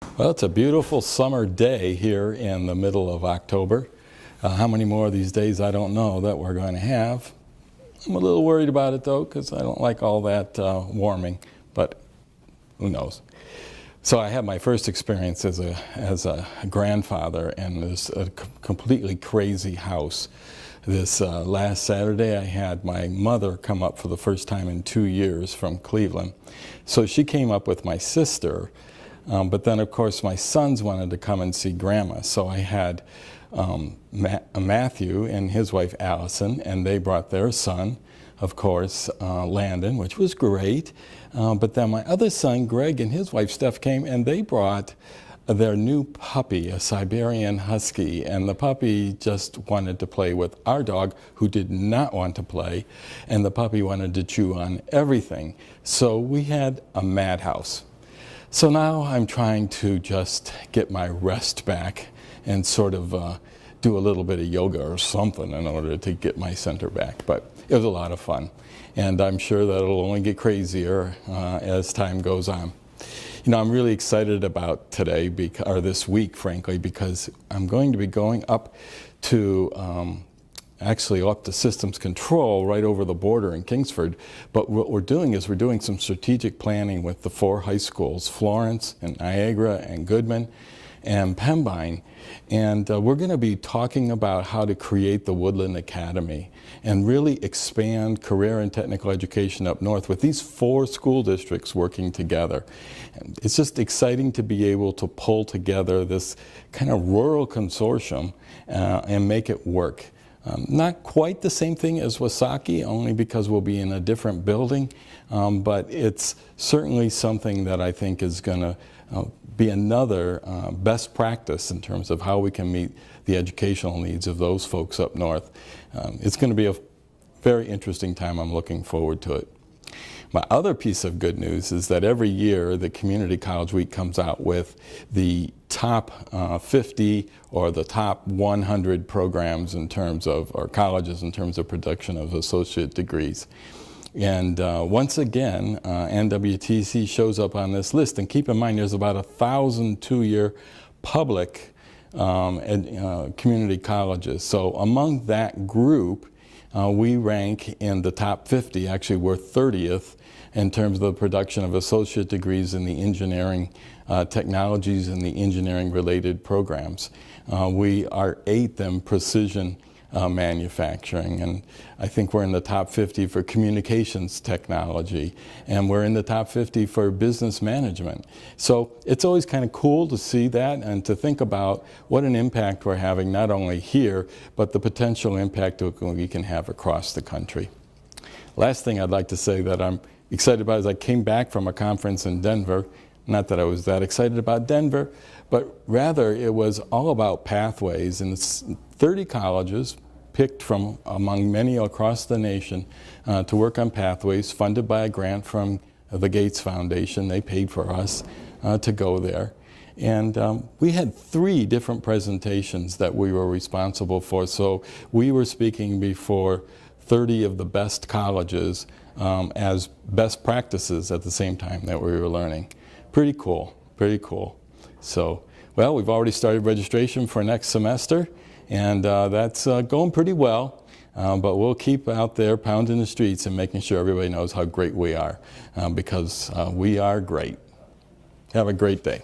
Well, it's a beautiful summer day here in the middle of October. How many more of these days I don't know that we're going to have. I'm a little worried about it though, because I don't like all that warming, but who knows. So I had my first experience as a grandfather in this completely crazy house. This last Saturday I had my mother come up for the first time in 2 years from Cleveland. So she came up with my sister. But then, of course, my sons wanted to come and see Grandma. So I had Matthew and his wife Allison, and they brought their son, of course, Landon, which was great. But then my other son, Greg, and his wife Steph came, and they brought their new puppy, a Siberian Husky. And the puppy just wanted to play with our dog, who did not want to play. And the puppy wanted to chew on everything. So we had a madhouse. So now I'm trying to just get my rest back and sort of do a little bit of yoga or something in order to get my center back. But it was a lot of fun, and I'm sure that it'll only get crazier as time goes on. You know, I'm really excited about today, or this week, frankly, because I'm going to be going up to actually up to systems control right over the border in Kingsford. But what we're doing is we're doing some strategic planning with the 4 high schools, Florence and Niagara and Goodman and Pembine. And we're going to be talking about how to create the Woodland Academy and really expand career and technical education up north with these 4 school districts working together. And it's just exciting to be able to pull together this kind of rural consortium and make it work. Not quite the same thing as Wasaki, only because we'll be in a different building, but it's certainly something that I think is going to be another best practice in terms of how we can meet the educational needs of those folks up north. It's going to be a very interesting time. I'm looking forward to it. My other piece of good news is that every year the Community College Week comes out with the top 50 or the top 100 programs in terms of, or colleges in terms of production of associate degrees. And once again, NWTC shows up on this list. And keep in mind, there's about 1,000 two-year public community colleges. So among that group, we rank in the top 50. Actually, we're 30th in terms of the production of associate degrees in the engineering technologies and the engineering related programs. We are 8th in precision manufacturing, and I think we're in the top 50 for communications technology, and we're in the top 50 for business management. So it's always kind of cool to see that and to think about what an impact we're having not only here, but the potential impact we can have across the country. Last thing I'd like to say that I'm excited about is I came back from a conference in Denver. Not that I was that excited about Denver, but rather it was all about pathways, and it's 30 colleges picked from among many across the nation to work on pathways, funded by a grant from the Gates Foundation. They paid for us to go there. And we had 3 different presentations that we were responsible for. So we were speaking before 30 of the best colleges as best practices at the same time that we were learning. Pretty cool, pretty cool. So, well, we've already started registration for next semester, and that's going pretty well. But we'll keep out there pounding the streets and making sure everybody knows how great we are, because we are great. Have a great day.